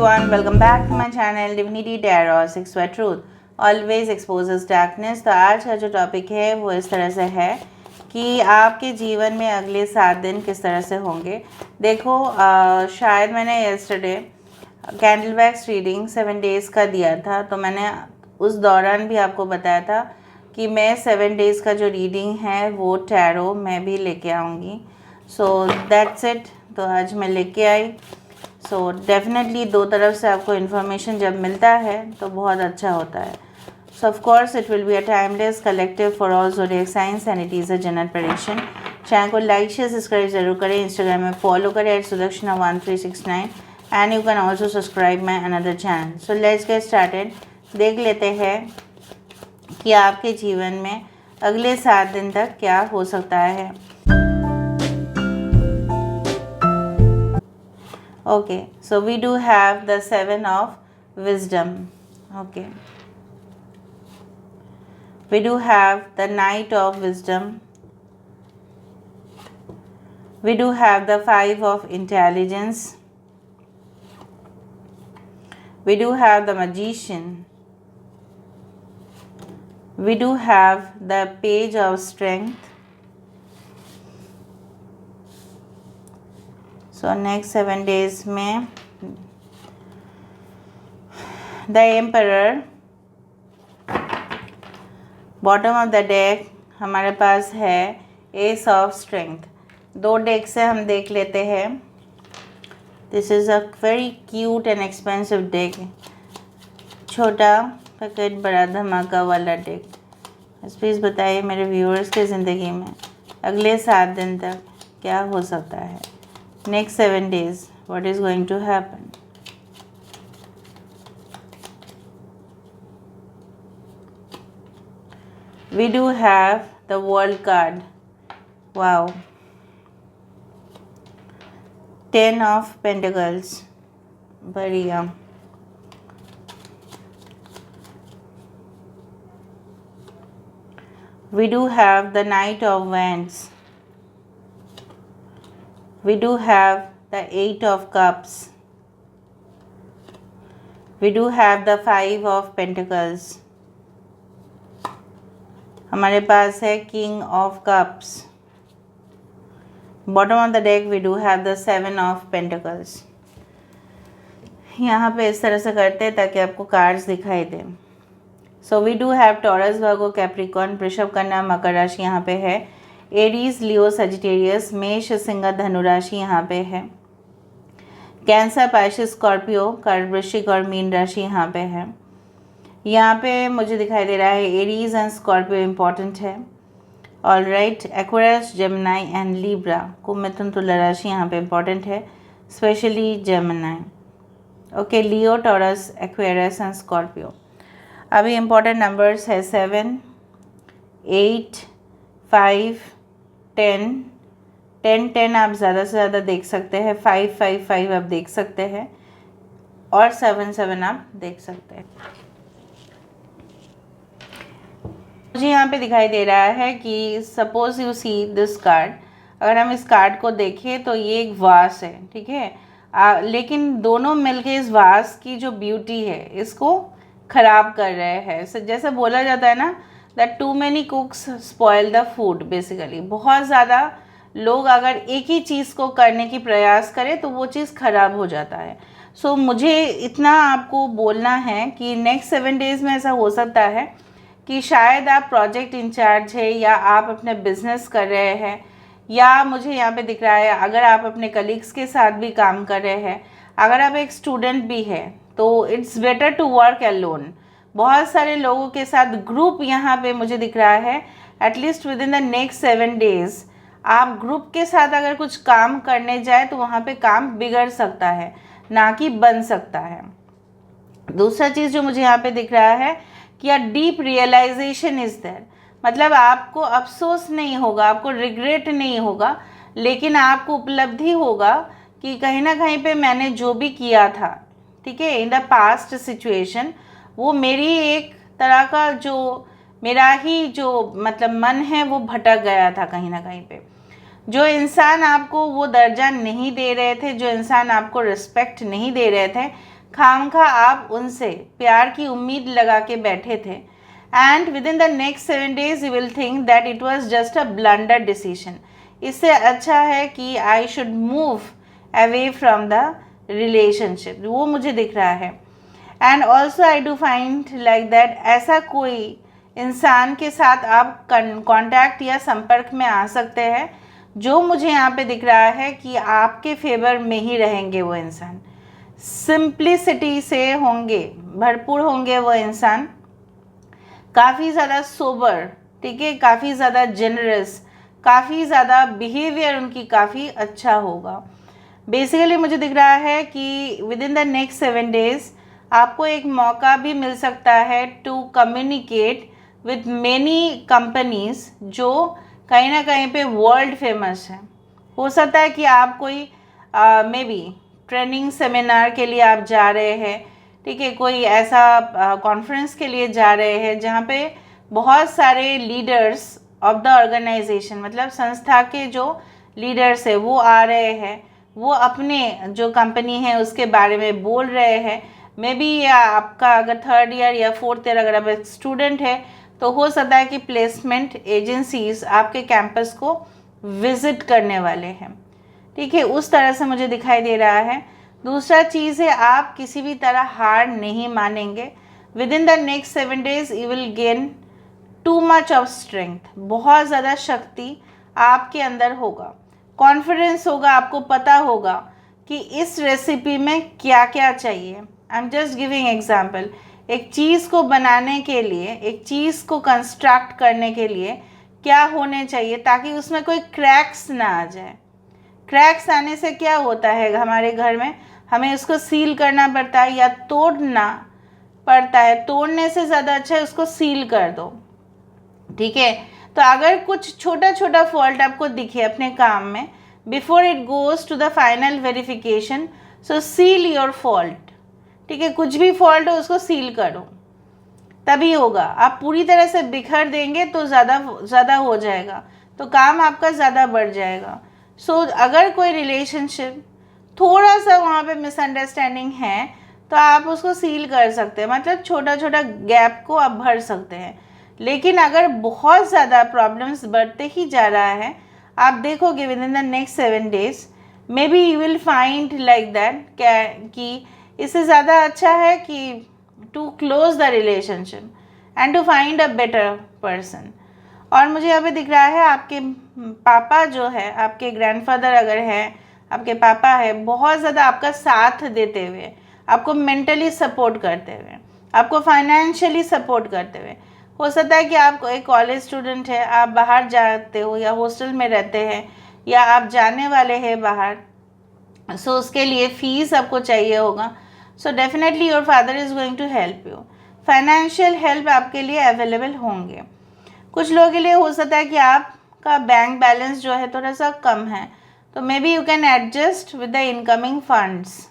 everyone, welcome back to my channel Divinity Tarot 6 Word Truth always exposes darkness। तो आज का जो topic है वो इस तरह से है कि आपके जीवन में अगले 7 दिन किस तरह से होंगे। देखो शायद मैंने yesterday candle wax reading 7 days का दिया था, तो मैंने उस दौरान भी आपको बताया था कि मैं 7 डेज़ का जो रीडिंग है वो टैरो मैं भी लेके आऊँगी। So that's it. तो आज मैं लेके आई। सो डेफिनेटली दो तरफ से आपको इन्फॉर्मेशन जब मिलता है तो बहुत अच्छा होता है। सो of course it will be a timeless collective for all zodiac science and it is a general prediction. Channel को लाइक शेयर सब्सक्राइब जरूर करें, इंस्टाग्राम में फॉलो करें @sudakshinah1369 and you can also subscribe my another channel. So let's get started. देख लेते हैं कि आपके जीवन में अगले 7 दिन तक क्या हो सकता है। Okay, so we do have the 7 of wisdom. Okay, we do have the Knight of wisdom. We do have the 5 of intelligence. We do have the Magician. We do have the Page of strength. So next 7 days में the Emperor, bottom of the deck हमारे पास है S of strength. 2 deck से हम देख लेते हैं। This is a very cute and expensive deck, छोटा packet बड़ा धमाका वाला डेक। प्लीज़ बताइए मेरे व्यूअर्स की ज़िंदगी में अगले 7 दिन तक क्या हो सकता है। Next 7 days, what is going to happen? We do have the World card. Wow. 10 of Pentacles. बढ़िया। We do have the Knight of Wands. We do have the 8 of Cups. We do have the 5 of Pentacles. हमारे पास है King of Cups. Bottom of the deck we do have the 7 of Pentacles. यहाँ पे इस तरह से करते हैं ताकि आपको कार्ड्स दिखाई दें। So we do have Taurus, Virgo, Capricorn, वृषभ, कन्या, मकर राशि यहाँ पे है। एरीज, लियो, सजिटेरियस, मेष, सिंह, धनु राशि यहाँ पे है। कैंसर, पाइसेस, स्कॉर्पियो, कर्क, वृश्चिक और मीन राशि यहाँ पे है। यहाँ पे मुझे दिखाई दे रहा है एरीज एंड स्कॉर्पियो इम्पॉर्टेंट है। Alright, Aquarius, Gemini and Libra, कुंभ, मिथुन, तुला राशि यहाँ पे इम्पॉर्टेंट है, especially Gemini. Okay, Leo, Taurus, Aquarius and Scorpio. अभी इम्पॉर्टेंट नंबर्स है 7, 8, 5, 10 आप ज़्यादा से ज़्यादा देख सकते हैं। 5, 5, 5 आप देख सकते हैं और 7, 7 आप देख सकते हैं। मुझे यहाँ पे दिखाई दे रहा है कि suppose you see this card. अगर हम इस कार्ड को देखें तो ये एक वास है, ठीक है। लेकिन दोनों मिलके इस वास की जो ब्यूटी है इसको ख़राब कर रहे हैं। जैसे बोला जाता है ना that too many cooks spoil the food. Basically बहुत ज़्यादा लोग अगर एक ही चीज़ को करने की प्रयास करें तो वो चीज़ ख़राब हो जाता है। सो मुझे इतना आपको बोलना है कि नेक्स्ट 7 डेज़ में ऐसा हो सकता है कि शायद आप प्रोजेक्ट इंचार्ज है या आप अपने बिजनेस कर रहे हैं, या मुझे यहाँ पे दिख रहा है अगर आप अपने कलीग्स के साथ भी काम कर रहे हैं, अगर आप एक स्टूडेंट भी है तो it's better to work alone. बहुत सारे लोगों के साथ ग्रुप यहाँ पे मुझे दिख रहा है। At least with in the next 7 days आप ग्रुप के साथ अगर कुछ काम करने जाए तो वहाँ पे काम बिगड़ सकता है, ना कि बन सकता है। दूसरा चीज़ जो मुझे यहाँ पे दिख रहा है कि a deep realisation is there. मतलब आपको अफसोस नहीं होगा, आपको रिग्रेट नहीं होगा, लेकिन आपको उपलब्धि होगा कि कहीं ना कहीं पे मैंने जो भी किया था, ठीक है, इन द पास्ट सिचुएशन, वो मेरी एक तरह का जो मेरा ही जो मतलब मन है वो भटक गया था कहीं ना कहीं पे। जो इंसान आपको वो दर्जा नहीं दे रहे थे, जो इंसान आपको रिस्पेक्ट नहीं दे रहे थे, खामखा आप उनसे प्यार की उम्मीद लगा के बैठे थे, and with in the next 7 days you will think that it was just a blunder decision. इससे अच्छा है कि I should move away from the relationship, वो मुझे दिख रहा है। And also I do find like that ऐसा कोई इंसान के साथ आप कांटेक्ट या संपर्क में आ सकते हैं जो मुझे यहाँ पे दिख रहा है कि आपके फेवर में ही रहेंगे। वो इंसान सिंप्लिसिटी से होंगे, भरपूर होंगे वो इंसान, काफ़ी ज़्यादा सोबर, ठीक है, काफ़ी ज़्यादा जेनरस, काफ़ी ज़्यादा बिहेवियर उनकी काफ़ी अच्छा होगा। बेसिकली मुझे दिख रहा है कि within the next 7 days आपको एक मौका भी मिल सकता है to communicate with many companies जो कहीं ना कहीं पे वर्ल्ड फेमस है। हो सकता है कि आप कोई मे बी ट्रेनिंग सेमिनार के लिए आप जा रहे हैं, ठीक है, कोई ऐसा कॉन्फ्रेंस के लिए जा रहे हैं जहाँ पे बहुत सारे लीडर्स ऑफ द ऑर्गेनाइजेशन, मतलब संस्था के जो लीडर्स है वो आ रहे हैं, वो अपने जो कंपनी है उसके बारे में बोल रहे हैं। मे बी या आपका अगर 3rd ईयर या 4th ईयर अगर आप एक स्टूडेंट है तो हो सकता है कि प्लेसमेंट एजेंसीज आपके कैंपस को विजिट करने वाले हैं, ठीक है, उस तरह से मुझे दिखाई दे रहा है। दूसरा चीज़ है आप किसी भी तरह हार नहीं मानेंगे। With in the next 7 days you will gain too much of strength, बहुत ज़्यादा शक्ति आपके अंदर होगा, कॉन्फिडेंस होगा, आपको पता होगा कि इस रेसिपी में क्या क्या चाहिए। I am just giving example, एक चीज़ को बनाने के लिए, एक चीज़ को कंस्ट्रक्ट करने के लिए क्या होने चाहिए ताकि उसमें कोई क्रैक्स ना आ जाए। क्रैक्स आने से क्या होता है हमारे घर में, हमें उसको सील करना पड़ता है या तोड़ना पड़ता है। तोड़ने से ज़्यादा अच्छा है उसको सील कर दो, ठीक है। तो अगर कुछ छोटा छोटा फॉल्ट आपको दिखे अपने काम में, before it goes to the final verification, so seal your fault, ठीक है, कुछ भी फॉल्ट हो उसको सील करो, तभी होगा। आप पूरी तरह से बिखर देंगे तो ज़्यादा हो जाएगा, तो काम आपका ज़्यादा बढ़ जाएगा। सो अगर कोई रिलेशनशिप थोड़ा सा वहाँ पे मिसअंडरस्टैंडिंग है तो आप उसको सील कर सकते हैं, मतलब छोटा छोटा गैप को आप भर सकते हैं। लेकिन अगर बहुत ज़्यादा प्रॉब्लम्स बढ़ते ही जा रहा है, आप देखोगे within the next 7 days maybe you will find like that कि इससे ज़्यादा अच्छा है कि to close the relationship and to find a better person. और मुझे यहाँ पे दिख रहा है आपके पापा जो है, आपके ग्रैंडफादर अगर हैं, आपके पापा है, बहुत ज़्यादा आपका साथ देते हुए, आपको मेंटली सपोर्ट करते हुए, आपको फाइनेंशियली सपोर्ट करते हुए। हो सकता है कि आप एक कॉलेज स्टूडेंट है, आप बाहर जाते हो या हॉस्टल में रहते हैं या आप जाने वाले हैं बाहर, सो उसके लिए फ़ीस आपको चाहिए होगा। So definitely your father is going to help you, financial help आपके लिए अवेलेबल होंगे। कुछ लोगों के लिए हो सकता है कि आपका बैंक बैलेंस जो है थोड़ा सा कम है, तो may be you can adjust with the incoming funds.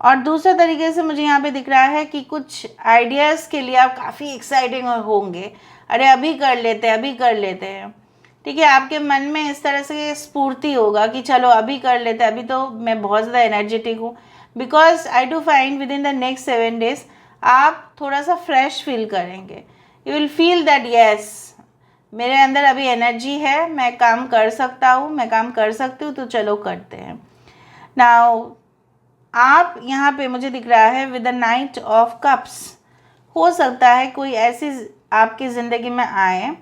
और दूसरा तरीके से मुझे यहाँ पे दिख रहा है कि कुछ आइडियाज़ के लिए आप काफ़ी एक्साइटिंग होंगे, अरे अभी कर लेते हैं, अभी कर लेते हैं, ठीक है, आपके मन में इस तरह से स्फूर्ति होगा कि चलो अभी कर लेते हैं, अभी तो मैं बहुत ज़्यादा एनर्जेटिक हूँ। Because I do find with in the next 7 days आप थोड़ा सा फ्रेश फील करेंगे, you will feel that yes मेरे अंदर अभी एनर्जी है, मैं काम कर सकता हूँ, मैं काम कर सकती हूँ, तो चलो करते हैं। नाउ आप यहाँ पे मुझे दिख रहा है with the night of cups, हो सकता है कोई ऐसी आपकी ज़िंदगी में आए,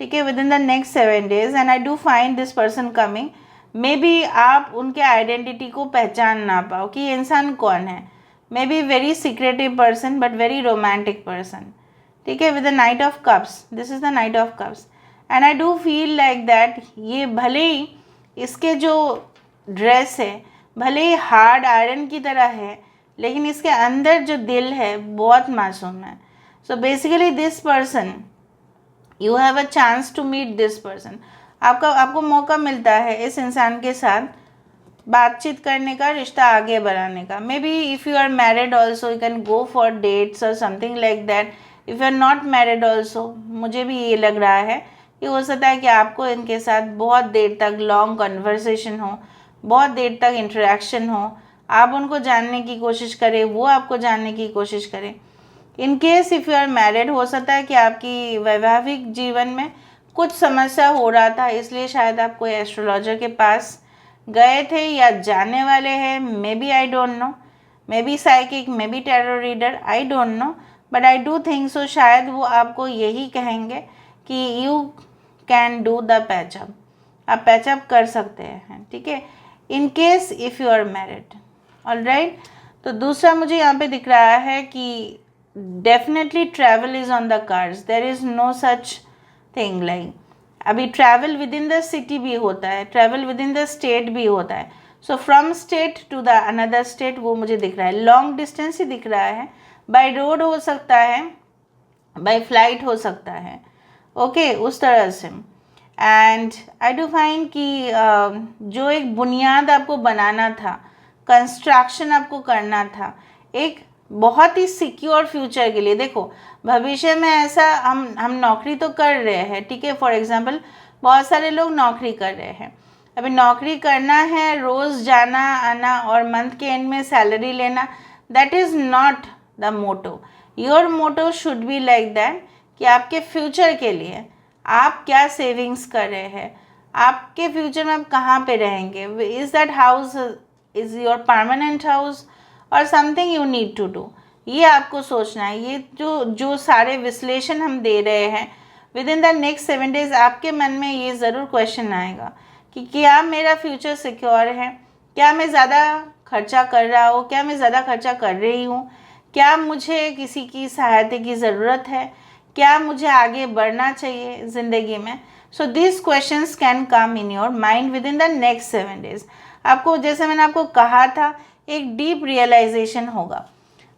ठीक है, with in the next 7 days and I do find this person coming. May be आप उनके आइडेंटिटी को पहचान ना पाओ कि ये इंसान कौन है, may be very secretive person but very romantic person, ठीक है, with the night of cups, this is the night of cups. And I do feel like that ये भले ही इसके जो ड्रेस है भले ही हार्ड आयरन की तरह है, लेकिन इसके अंदर जो दिल है बहुत मासूम है। So basically this person, you have a chance to meet this person, आपको मौका मिलता है इस इंसान के साथ बातचीत करने का, रिश्ता आगे बढ़ाने का। Maybe if you are married also you can go for dates और something like that. If you are not married also, मुझे भी ये लग रहा है कि हो सकता है कि आपको इनके साथ बहुत देर तक लॉन्ग कन्वर्सेशन हो, बहुत देर तक इंटरेक्शन हो, आप उनको जानने की कोशिश करें, वो आपको जानने की कोशिश करें। In case if you are married, हो सकता है कि आपकी वैवाहिक जीवन में कुछ समस्या हो रहा था, इसलिए शायद आप कोई एस्ट्रोलॉजर के पास गए थे या जाने वाले हैं। Maybe, I don't know, maybe psychic, maybe tarot reader, I don't know, but I do think so. शायद वो आपको यही कहेंगे कि you can do the patch up, आप पैचअप कर सकते हैं, ठीक है, in case if you are married. Alright, तो दूसरा मुझे यहाँ पे दिख रहा है कि definitely travel is on the cards, there is no such thing like, अभी travel within the city भी होता है, travel within the state भी होता है। So from state to the another state वो मुझे दिख रहा है, लॉन्ग डिस्टेंस ही दिख रहा है, बाय रोड हो सकता है, बाय फ्लाइट हो सकता है, ओके, उस तरह से। एंड आई डू फाइंड कि जो एक बुनियाद आपको बनाना था, कंस्ट्रक्शन आपको करना था एक बहुत ही सिक्योर फ्यूचर के लिए। देखो भविष्य में ऐसा हम नौकरी तो कर रहे हैं, ठीक है, फॉर एग्जांपल बहुत सारे लोग नौकरी कर रहे हैं, अभी नौकरी करना है, रोज़ जाना आना और मंथ के एंड में सैलरी लेना, that is not the motto. Your motto should be like that कि आपके फ्यूचर के लिए आप क्या सेविंग्स कर रहे हैं, आपके फ्यूचर में आप कहाँ पे रहेंगे, is that house is your permanent house और something you need to do, ये आपको सोचना है। ये जो सारे विश्लेषण हम दे रहे हैं with in the next 7 days, आपके मन में ये ज़रूर क्वेश्चन आएगा कि क्या मेरा फ्यूचर सिक्योर है, क्या मैं ज़्यादा खर्चा कर रहा हूँ, क्या मैं ज़्यादा खर्चा कर रही हूँ, क्या मुझे किसी की सहायता की ज़रूरत है, क्या मुझे आगे बढ़ना चाहिए ज़िंदगी में। So this questions can come in your mind with in the next 7 days। आपको, जैसे मैंने आपको कहा था, एक डीप रियलाइजेशन होगा।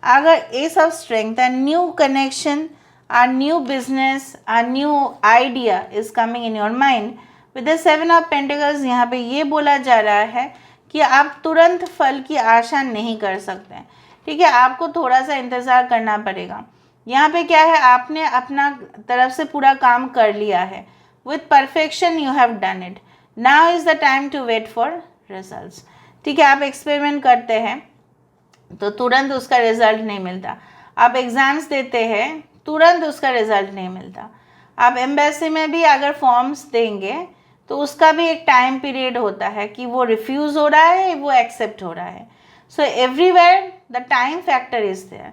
अगर S of strength, a new connection, a new business, a new idea is coming in your mind with the 7 of pentacles. यहाँ पे ये बोला जा रहा है कि आप तुरंत फल की आशा नहीं कर सकते, ठीक है, आपको थोड़ा सा इंतज़ार करना पड़ेगा। यहाँ पे क्या है, आपने अपना तरफ से पूरा काम कर लिया है, with perfection you have done it, now is the time to wait for results, ठीक है। आप एक्सपेरिमेंट करते हैं तो तुरंत उसका रिजल्ट नहीं मिलता, आप एग्ज़ाम्स देते हैं तुरंत उसका रिजल्ट नहीं मिलता, आप एम्बेसी में भी अगर फॉर्म्स देंगे तो उसका भी एक टाइम पीरियड होता है कि वो रिफ्यूज़ हो रहा है, वो एक्सेप्ट हो रहा है। So everywhere the time factor is there,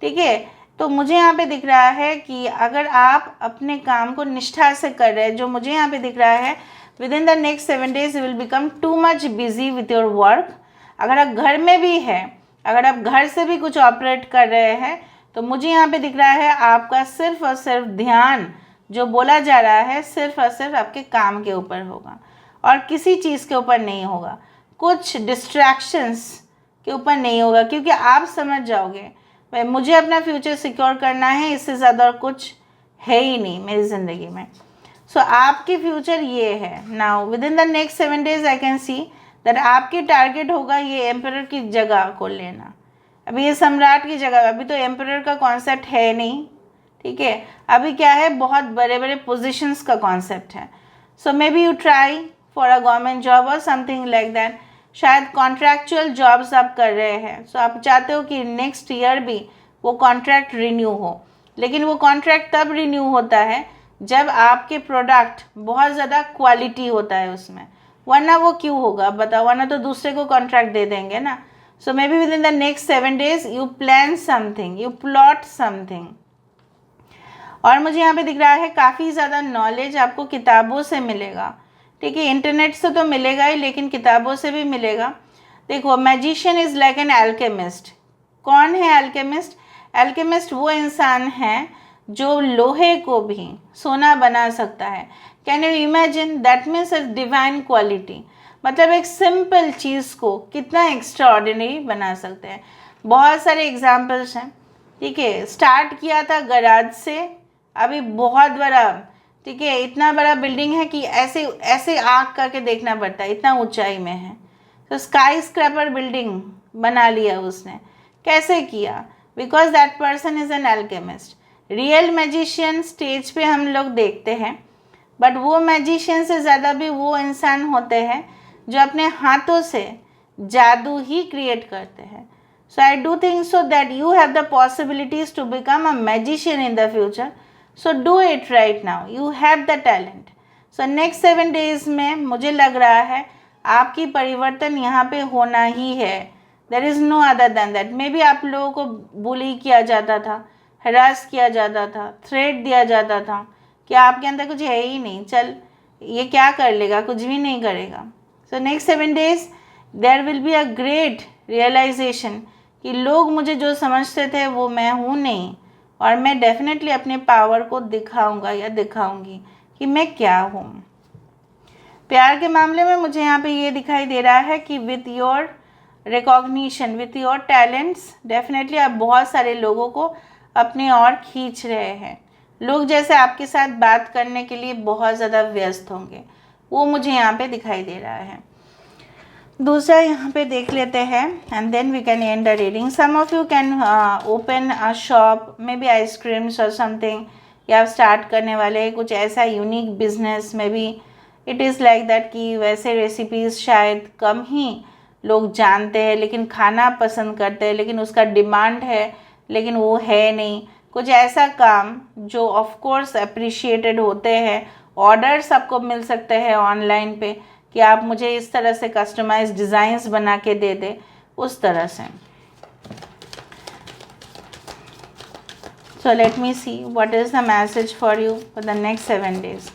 ठीक है। तो मुझे यहाँ पे दिख रहा है कि अगर आप अपने काम को निष्ठा से कर रहे हैं, जो मुझे यहाँ पे दिख रहा है, with in the next 7 days you will become too much busy with your work. अगर आप घर में भी है, अगर आप घर से भी कुछ ऑपरेट कर रहे हैं, तो मुझे यहाँ पे दिख रहा है आपका सिर्फ और सिर्फ ध्यान, जो बोला जा रहा है, सिर्फ और सिर्फ आपके काम के ऊपर होगा और किसी चीज़ के ऊपर नहीं होगा, कुछ डिस्ट्रैक्शंस के ऊपर नहीं होगा, क्योंकि आप समझ जाओगे भाई मुझे अपना फ्यूचर सिक्योर करना है, इससे ज़्यादा और कुछ है ही नहीं मेरी ज़िंदगी में। सो आपकी फ्यूचर ये है। Now with in the next 7 days I can see that आपकी टारगेट होगा ये एम्परर की जगह को लेना। अभी ये सम्राट की जगह, अभी तो एम्परर का कॉन्सेप्ट है नहीं, ठीक है, अभी क्या है, बहुत बड़े बड़े पोजीशंस का कॉन्सेप्ट है। So maybe you try for a government job और समथिंग लाइक दैट। शायद कॉन्ट्रैक्चुअल जॉब्स आप कर रहे हैं, सो आप चाहते हो कि नेक्स्ट ईयर भी वो कॉन्ट्रैक्ट रिन्यू हो, लेकिन वो कॉन्ट्रैक्ट तब रिन्यू होता है जब आपके प्रोडक्ट बहुत ज़्यादा क्वालिटी होता है उसमें, वरना वो क्यों होगा बताओ, वरना तो दूसरे को कॉन्ट्रैक्ट दे देंगे ना। So maybe within the next 7 days you plan something, you plot something. और मुझे यहाँ पे दिख रहा है काफ़ी ज़्यादा नॉलेज आपको किताबों से मिलेगा, ठीक है, इंटरनेट से तो मिलेगा ही, लेकिन किताबों से भी मिलेगा। देखो, magician is like an alchemist. कौन है एल्केमिस्ट? एल्केमिस्ट वो इंसान है जो लोहे को भी सोना बना सकता है। Can you imagine, that means a divine quality, मतलब एक सिंपल चीज़ को कितना एक्स्ट्रा ऑर्डिनरी बना सकते हैं। बहुत सारे एग्जाम्पल्स हैं, ठीक है, स्टार्ट किया था गराज से, अभी बहुत बड़ा, ठीक है, इतना बड़ा बिल्डिंग है कि ऐसे ऐसे आँख करके देखना पड़ता है, इतना ऊंचाई में है। तो स्काई स्क्रैपर बिल्डिंग बना लिया उसने। कैसे किया? Because that person is an alchemist. Real magician stage पे हम लोग देखते हैं, बट वो मैजिशियन से ज़्यादा भी वो इंसान होते हैं जो अपने हाथों से जादू ही क्रिएट करते हैं। So I do think so that you have the possibilities to become a magician in the future. So do it right now, you have the talent. So next 7 days में मुझे लग रहा है आपकी परिवर्तन यहाँ पे होना ही है। There is no other than that. Maybe आप लोगों को बुली किया जाता था, हरास किया जाता था, थ्रेट दिया जाता था कि आपके अंदर कुछ है ही नहीं, चल ये क्या कर लेगा, कुछ भी नहीं करेगा। So next 7 days there will be a great realisation कि लोग मुझे जो समझते थे वो मैं हूँ नहीं, और मैं डेफिनेटली अपने पावर को दिखाऊंगा या दिखाऊंगी कि मैं क्या हूँ। प्यार के मामले में मुझे यहाँ पे ये दिखाई दे रहा है कि with your recognition, with your talents, definitely आप बहुत सारे लोगों को अपने ओर खींच रहे हैं। लोग जैसे आपके साथ बात करने के लिए बहुत ज़्यादा व्यस्त होंगे, वो मुझे यहाँ पे दिखाई दे रहा है। दूसरा यहाँ पे देख लेते हैं and then we can end the reading. Some of you can open a shop, maybe ice creams और समथिंग, या आप स्टार्ट करने वाले कुछ ऐसा unique business. Maybe it is like that कि वैसे रेसिपीज़ शायद कम ही लोग जानते हैं लेकिन खाना पसंद करते हैं, लेकिन उसका डिमांड है लेकिन वो है नहीं। कुछ ऐसा काम जो ऑफ कोर्स अप्रिशिएटेड होते हैं, ऑर्डर्स आपको मिल सकते हैं ऑनलाइन पे कि आप मुझे इस तरह से कस्टमाइज डिज़ाइंस बना के दे दे, उस तरह से। So let me see what is the message for you for the next 7 days.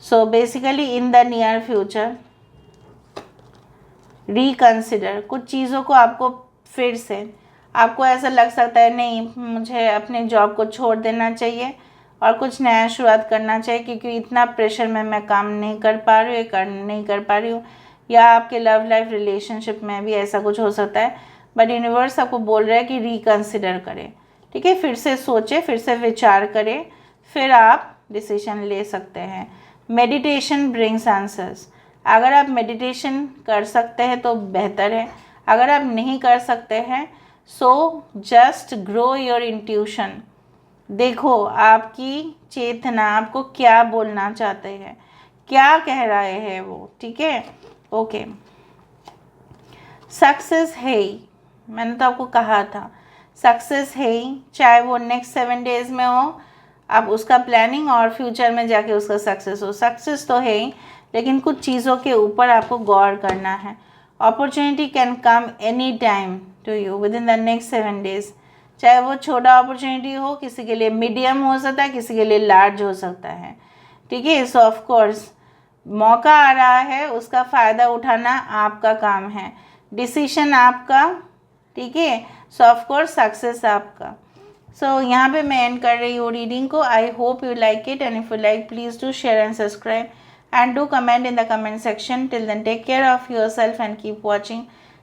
So basically in the near future reconsider, कुछ चीज़ों को आपको फिर से, आपको ऐसा लग सकता है नहीं मुझे अपने जॉब को छोड़ देना चाहिए और कुछ नया शुरुआत करना चाहिए क्योंकि इतना प्रेशर में मैं काम नहीं कर पा रही हूँ, नहीं कर पा रही हूँ। या आपके लव लाइफ रिलेशनशिप में भी ऐसा कुछ हो सकता है, बट यूनिवर्स आपको बोल रहा है कि रिकन्सिडर करें, ठीक है, फिर से सोचें, फिर से विचार करें, फिर आप डिसीजन ले सकते हैं। Meditation brings answers. अगर आप मेडिटेशन कर सकते हैं तो बेहतर है, अगर आप नहीं कर सकते हैं so just grow your intuition. देखो आपकी चेतना आपको क्या बोलना चाहते हैं, क्या कह रहे हैं वो, ठीक है। ओके, सक्सेस है ही, मैंने तो आपको कहा था सक्सेस है ही, चाहे वो नेक्स्ट 7 डेज में हो, आप उसका प्लानिंग और फ्यूचर में जाके उसका सक्सेस हो। सक्सेस तो है ही, लेकिन कुछ चीज़ों के ऊपर आपको गौर करना है। Opportunity can come any time to you within the next 7 days, चाहे वो छोटा अपॉर्चुनिटी हो, किसी के लिए मीडियम हो सकता है, किसी के लिए लार्ज हो सकता है, ठीक है। सो ऑफ कोर्स मौका आ रहा है, उसका फ़ायदा उठाना आपका काम है, डिसीशन आपका, ठीक है। सो ऑफ कोर्स सक्सेस आपका। सो यहाँ पे मैं एंड कर रही हूँ रीडिंग को। I hope you like it, and if you like please do share and subscribe and do comment in the comment section. Till then, take care of yourself and keep watching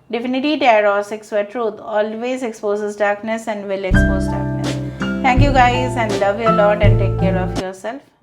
Divinity Tarot 6 where truth always exposes darkness and will expose darkness. Thank you guys and love you a lot and take care of yourself.